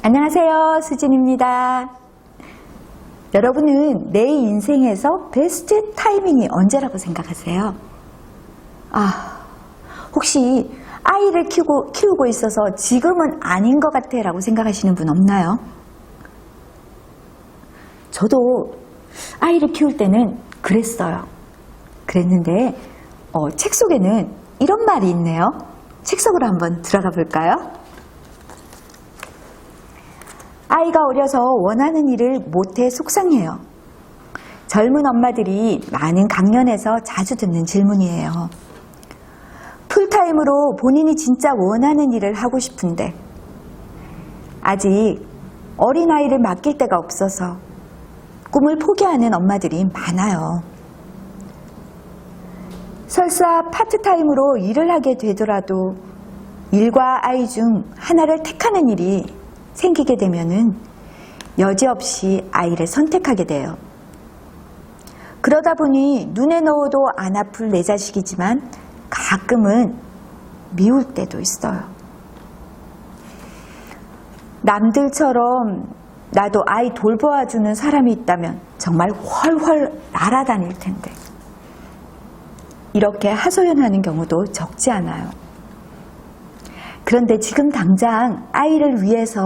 안녕하세요, 수진입니다. 여러분은 내 인생에서 베스트 타이밍이 언제라고 생각하세요? 혹시 아이를 키우고 있어서 지금은 아닌 것 같아 라고 생각하시는 분 없나요? 저도 아이를 키울 때는 그랬는데 책 속에는 이런 말이 있네요. 책 속으로 한번 들어가 볼까요? 아이가 어려서 원하는 일을 못해 속상해요. 젊은 엄마들이 많은 강연에서 자주 듣는 질문이에요. 풀타임으로 본인이 진짜 원하는 일을 하고 싶은데 아직 어린아이를 맡길 데가 없어서 꿈을 포기하는 엄마들이 많아요. 설사 파트타임으로 일을 하게 되더라도 일과 아이 중 하나를 택하는 일이 생기게 되면은 여지없이 아이를 선택하게 돼요. 그러다 보니 눈에 넣어도 안 아플 내 자식이지만 가끔은 미울 때도 있어요. 남들처럼 나도 아이 돌보아주는 사람이 있다면 정말 훨훨 날아다닐 텐데 이렇게 하소연하는 경우도 적지 않아요. 그런데 지금 당장 아이를 위해서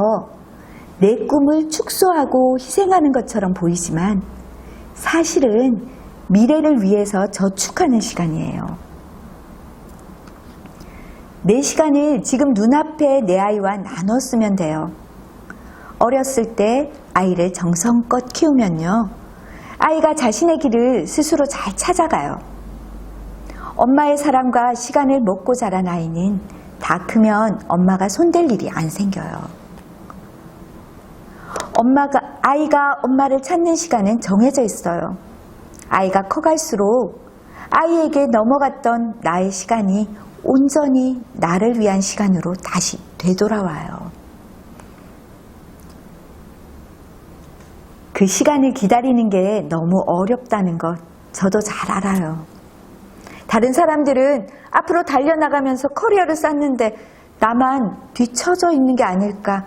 내 꿈을 축소하고 희생하는 것처럼 보이지만 사실은 미래를 위해서 저축하는 시간이에요. 내 시간을 지금 눈앞에 내 아이와 나눠 쓰면 돼요. 어렸을 때 아이를 정성껏 키우면요. 아이가 자신의 길을 스스로 잘 찾아가요. 엄마의 사랑과 시간을 먹고 자란 아이는 다 크면 엄마가 손댈 일이 안 생겨요. 아이가 엄마를 찾는 시간은 정해져 있어요. 아이가 커갈수록 아이에게 넘어갔던 나의 시간이 온전히 나를 위한 시간으로 다시 되돌아와요. 그 시간을 기다리는 게 너무 어렵다는 것 저도 잘 알아요. 다른 사람들은 앞으로 달려나가면서 커리어를 쌓는데 나만 뒤처져 있는 게 아닐까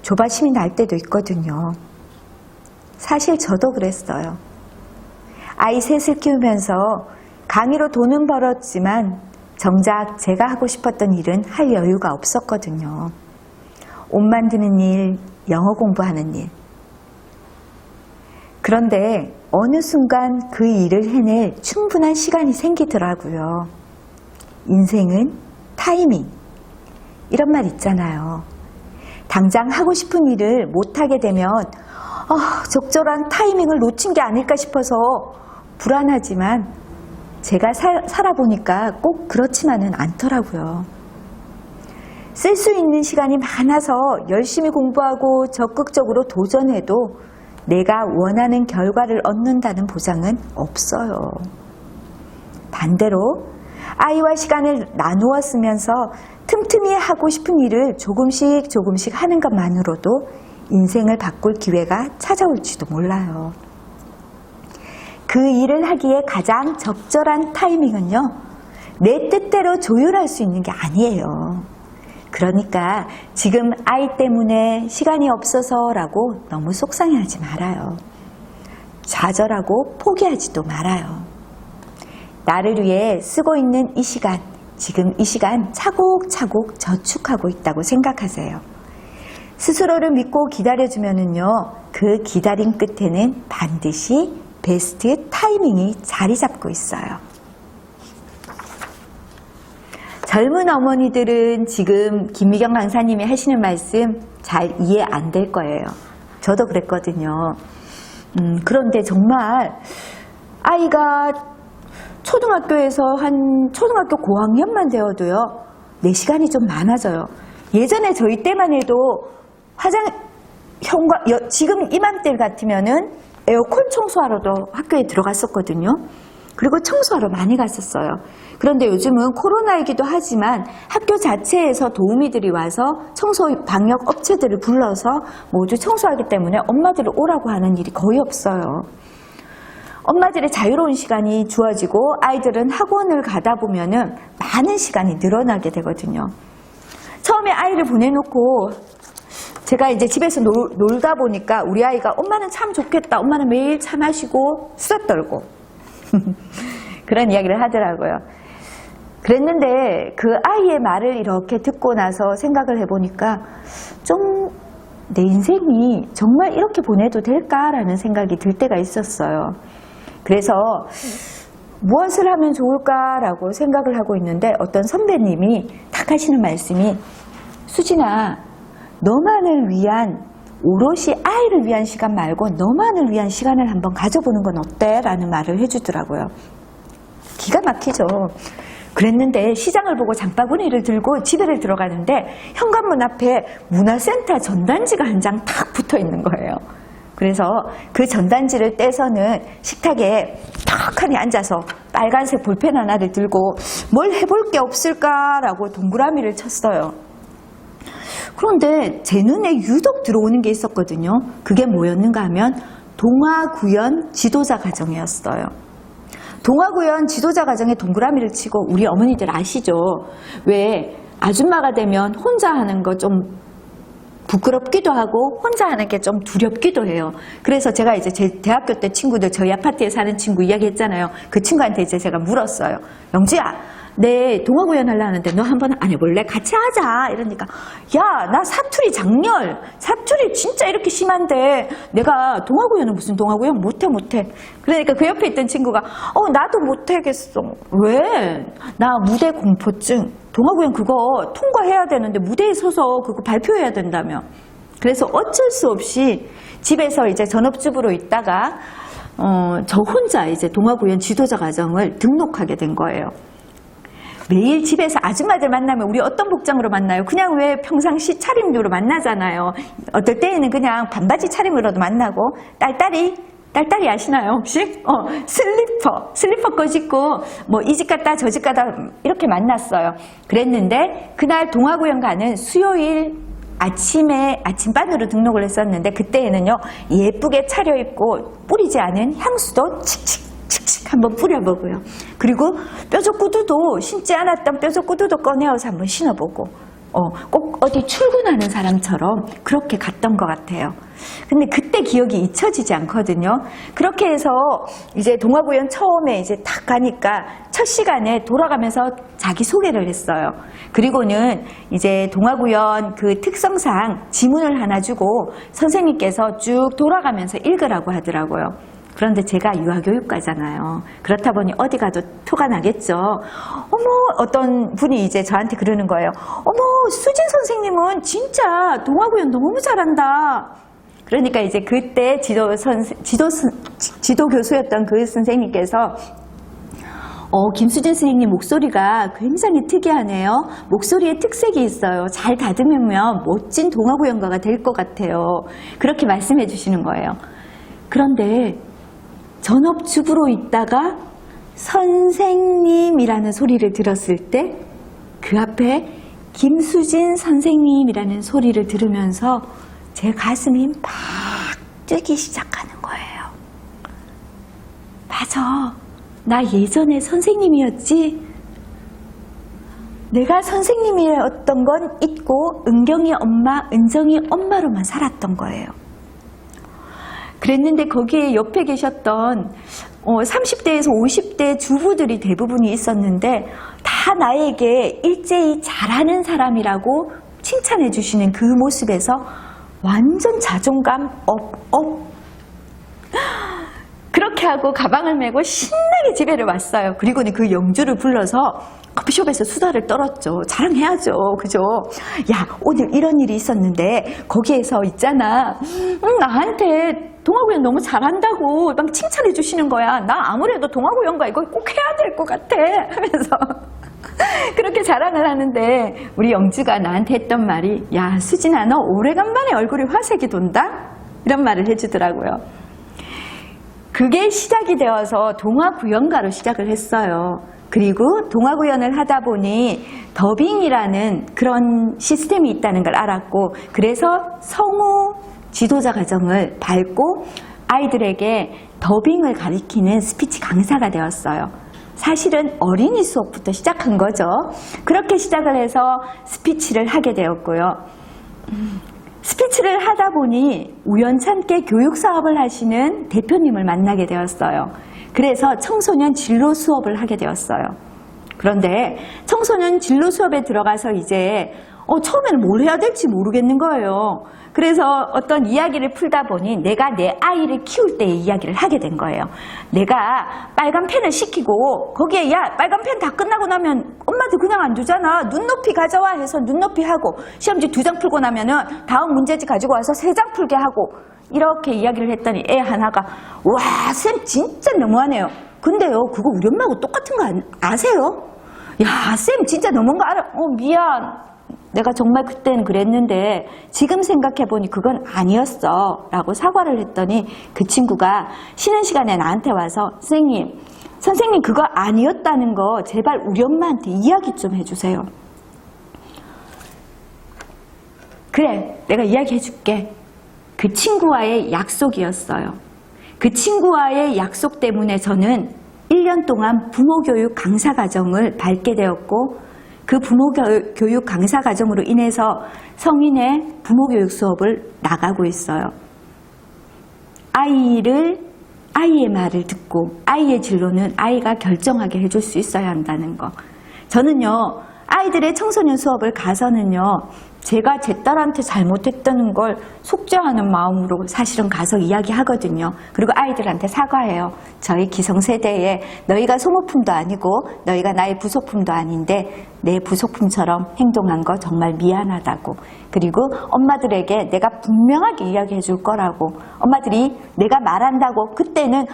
조바심이 날 때도 있거든요. 사실 저도 그랬어요. 아이 셋을 키우면서 강의로 돈은 벌었지만 정작 제가 하고 싶었던 일은 할 여유가 없었거든요. 옷 만드는 일, 영어 공부하는 일. 그런데 어느 순간 그 일을 해낼 충분한 시간이 생기더라고요. 인생은 타이밍. 이런 말 있잖아요. 당장 하고 싶은 일을 못하게 되면 적절한 타이밍을 놓친 게 아닐까 싶어서 불안하지만 제가 살아보니까 꼭 그렇지만은 않더라고요. 쓸 수 있는 시간이 많아서 열심히 공부하고 적극적으로 도전해도 내가 원하는 결과를 얻는다는 보장은 없어요. 반대로 아이와 시간을 나누어 쓰면서 틈틈이 하고 싶은 일을 조금씩 하는 것만으로도 인생을 바꿀 기회가 찾아올지도 몰라요. 그 일을 하기에 가장 적절한 타이밍은요, 내 뜻대로 조율할 수 있는 게 아니에요. 그러니까 지금 아이 때문에 시간이 없어서라고 너무 속상해하지 말아요. 좌절하고 포기하지도 말아요. 나를 위해 쓰고 있는 이 시간, 지금 이 시간 차곡차곡 저축하고 있다고 생각하세요. 스스로를 믿고 기다려주면은요, 그 기다림 끝에는 반드시 베스트 타이밍이 자리 잡고 있어요. 젊은 어머니들은 지금 김미경 강사님이 하시는 말씀 잘 이해 안 될 거예요. 저도 그랬거든요. 그런데 정말 아이가 초등학교에서 초등학교 고학년만 되어도요, 내 시간이 좀 많아져요. 예전에 저희 때만 해도 지금 이맘때 같으면은 에어컨 청소하러도 학교에 들어갔었거든요. 그리고 청소하러 많이 갔었어요. 그런데 요즘은 코로나이기도 하지만 학교 자체에서 도우미들이 와서 청소 방역 업체들을 불러서 모두 청소하기 때문에 엄마들을 오라고 하는 일이 거의 없어요. 엄마들의 자유로운 시간이 주어지고 아이들은 학원을 가다 보면은 많은 시간이 늘어나게 되거든요. 처음에 아이를 보내놓고 제가 이제 집에서 놀다 보니까 우리 아이가 엄마는 참 좋겠다. 엄마는 매일 차 마시고 수다 떨고 그런 이야기를 하더라고요. 그랬는데 그 아이의 말을 이렇게 듣고 나서 생각을 해보니까 좀 내 인생이 정말 이렇게 보내도 될까라는 생각이 들 때가 있었어요. 그래서 무엇을 하면 좋을까라고 생각을 하고 있는데 어떤 선배님이 딱 하시는 말씀이 수진아, 너만을 위한 오롯이 아이를 위한 시간 말고 너만을 위한 시간을 한번 가져보는 건 어때? 라는 말을 해주더라고요. 기가 막히죠. 그랬는데 시장을 보고 장바구니를 들고 집에를 들어가는데 현관문 앞에 문화센터 전단지가 한 장 탁 붙어 있는 거예요. 그래서 그 전단지를 떼서는 식탁에 턱하니 앉아서 빨간색 볼펜 하나를 들고 뭘 해볼 게 없을까라고 동그라미를 쳤어요. 그런데 제 눈에 유독 들어오는 게 있었거든요. 그게 뭐였는가 하면 동아구연 지도자 과정이었어요. 동아구연 지도자 과정에 동그라미를 치고 우리 어머니들 아시죠? 왜 아줌마가 되면 혼자 하는 거 좀 부끄럽기도 하고 혼자 하는 게 좀 두렵기도 해요. 그래서 제가 이제 제 대학교 때 친구들, 저희 아파트에 사는 친구 이야기했잖아요. 그 친구한테 이제 제가 물었어요. 영지야, 내 동아구연 하려는데 너 한번 안 해볼래? 같이 하자. 이러니까 야, 나 사투리 장렬. 사투리 진짜 이렇게 심한데 내가 동아구연은 무슨 동아구연? 못해. 그러니까 그 옆에 있던 친구가 나도 못하겠어. 왜? 나 무대 공포증. 동아구연 그거 통과해야 되는데 무대에 서서 그거 발표해야 된다며. 그래서 어쩔 수 없이 집에서 이제 전업주부로 있다가 저 혼자 이제 동아구연 지도자 과정을 등록하게 된 거예요. 매일 집에서 아줌마들 만나면 우리 어떤 복장으로 만나요? 그냥 왜 평상시 차림으로 만나잖아요. 어떨 때에는 그냥 반바지 차림으로도 만나고 딸딸이 아시나요 혹시? 슬리퍼 거 신고 뭐 이 집 갔다 저 집 갔다 이렇게 만났어요. 그랬는데 그날 동아구연 가는 수요일 아침에 아침반으로 등록을 했었는데 그때에는요 예쁘게 차려입고 뿌리지 않은 향수도 칙칙 한번 뿌려보고요. 그리고 뾰족 구두도 신지 않았던 뾰족 구두도 꺼내어서 한번 신어보고 꼭 어디 출근하는 사람처럼 그렇게 갔던 것 같아요. 근데 그때 기억이 잊혀지지 않거든요. 그렇게 해서 이제 동아구연 처음에 이제 딱 가니까 첫 시간에 돌아가면서 자기소개를 했어요. 그리고는 이제 동아구연 그 특성상 지문을 하나 주고 선생님께서 쭉 돌아가면서 읽으라고 하더라고요. 그런데 제가 유아교육과잖아요. 그렇다 보니 어디 가도 토가 나겠죠. 어떤 분이 이제 저한테 그러는 거예요. 수진 선생님은 진짜 동아구연 너무 잘한다. 그러니까 이제 그때 지도 교수였던 그 선생님께서 김수진 선생님 목소리가 굉장히 특이하네요. 목소리에 특색이 있어요. 잘 다듬으면 멋진 동아구연가가 될 것 같아요. 그렇게 말씀해 주시는 거예요. 그런데 전업주부로 있다가 선생님이라는 소리를 들었을 때 그 앞에 김수진 선생님이라는 소리를 들으면서 제 가슴이 막 뛰기 시작하는 거예요. 맞아. 나 예전에 선생님이었지. 내가 선생님이었던 건 잊고 은경이 엄마, 은정이 엄마로만 살았던 거예요. 그랬는데 거기에 옆에 계셨던 30대에서 50대 주부들이 대부분이 있었는데 다 나에게 일제히 잘하는 사람이라고 칭찬해 주시는 그 모습에서 완전 자존감 업. 그렇게 하고 가방을 메고 신나게 집에를 왔어요. 그리고는 그 영주를 불러서 커피숍에서 수다를 떨었죠. 자랑해야죠. 그죠? 야, 오늘 이런 일이 있었는데 거기에서 있잖아. 나한테 동아구연 너무 잘한다고 막 칭찬해 주시는 거야. 나 아무래도 동아구연가 이거 꼭 해야 될 것 같아. 하면서 그렇게 자랑을 하는데 우리 영주가 나한테 했던 말이 야, 수진아, 너 오래간만에 얼굴에 화색이 돈다? 이런 말을 해주더라고요. 그게 시작이 되어서 동아구연가로 시작을 했어요. 그리고 동아구연을 하다 보니 더빙이라는 그런 시스템이 있다는 걸 알았고 그래서 성우 지도자 과정을 밟고 아이들에게 더빙을 가리키는 스피치 강사가 되었어요. 사실은 어린이 수업부터 시작한 거죠. 그렇게 시작을 해서 스피치를 하게 되었고요. 스피치를 하다 보니 우연찮게 교육 사업을 하시는 대표님을 만나게 되었어요. 그래서 청소년 진로 수업을 하게 되었어요. 그런데 청소년 진로 수업에 들어가서 이제 처음에는 뭘 해야 될지 모르겠는 거예요. 그래서 어떤 이야기를 풀다 보니 내가 내 아이를 키울 때의 이야기를 하게 된 거예요. 내가 빨간 펜을 시키고 거기에 야 빨간 펜 다 끝나고 나면 엄마도 그냥 안 주잖아. 눈높이 가져와 해서 눈높이 하고 시험지 2장 풀고 나면은 다음 문제지 가지고 와서 3장 풀게 하고 이렇게 이야기를 했더니 애 하나가 와 쌤 진짜 너무하네요. 근데요 그거 우리 엄마하고 똑같은 거 아세요? 야 쌤 진짜 너무한 거 알아. 미안. 내가 정말 그때는 그랬는데 지금 생각해보니 그건 아니었어 라고 사과를 했더니 그 친구가 쉬는 시간에 나한테 와서 선생님 그거 아니었다는 거 제발 우리 엄마한테 이야기 좀 해주세요. 그래 내가 이야기해줄게. 그 친구와의 약속이었어요. 그 친구와의 약속 때문에 저는 1년 동안 부모교육 강사 과정을 밟게 되었고 그 부모교육 강사 과정으로 인해서 성인의 부모교육 수업을 나가고 있어요. 아이의 말을 듣고 아이의 진로는 아이가 결정하게 해줄 수 있어야 한다는 거. 저는요 아이들의 청소년 수업을 가서는요 제가 제 딸한테 잘못했다는 걸 속죄하는 마음으로 사실은 가서 이야기하거든요. 그리고 아이들한테 사과해요. 저희 기성세대에 너희가 소모품도 아니고 너희가 나의 부속품도 아닌데 내 부속품처럼 행동한 거 정말 미안하다고. 그리고 엄마들에게 내가 분명하게 이야기해 줄 거라고. 엄마들이 내가 말한다고 그때는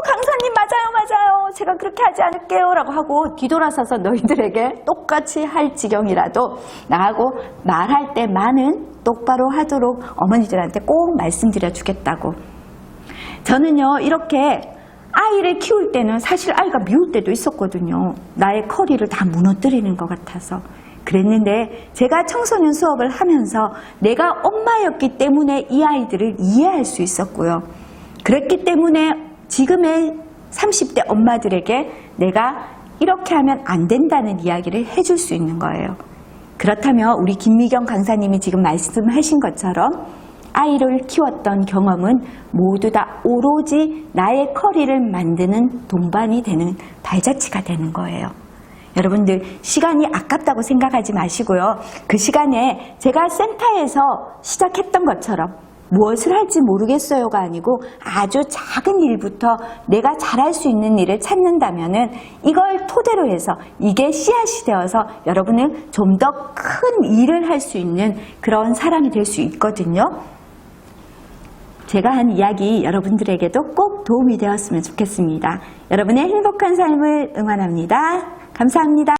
강사님 맞아요 제가 그렇게 하지 않을게요 라고 하고 뒤돌아서서 너희들에게 똑같이 할 지경이라도 나하고 말할 때만은 똑바로 하도록 어머니들한테 꼭 말씀드려 주겠다고. 저는요 이렇게 아이를 키울 때는 사실 아이가 미울 때도 있었거든요. 나의 커리를 다 무너뜨리는 것 같아서 그랬는데 제가 청소년 수업을 하면서 내가 엄마였기 때문에 이 아이들을 이해할 수 있었고요. 그랬기 때문에 지금의 30대 엄마들에게 내가 이렇게 하면 안 된다는 이야기를 해줄 수 있는 거예요. 그렇다면 우리 김미경 강사님이 지금 말씀하신 것처럼 아이를 키웠던 경험은 모두 다 오로지 나의 커리를 만드는 동반이 되는 발자취가 되는 거예요. 여러분들 시간이 아깝다고 생각하지 마시고요. 그 시간에 제가 센터에서 시작했던 것처럼 무엇을 할지 모르겠어요가 아니고 아주 작은 일부터 내가 잘할 수 있는 일을 찾는다면은 이걸 토대로 해서 이게 씨앗이 되어서 여러분은 좀 더 큰 일을 할 수 있는 그런 사람이 될 수 있거든요. 제가 한 이야기 여러분들에게도 꼭 도움이 되었으면 좋겠습니다. 여러분의 행복한 삶을 응원합니다. 감사합니다.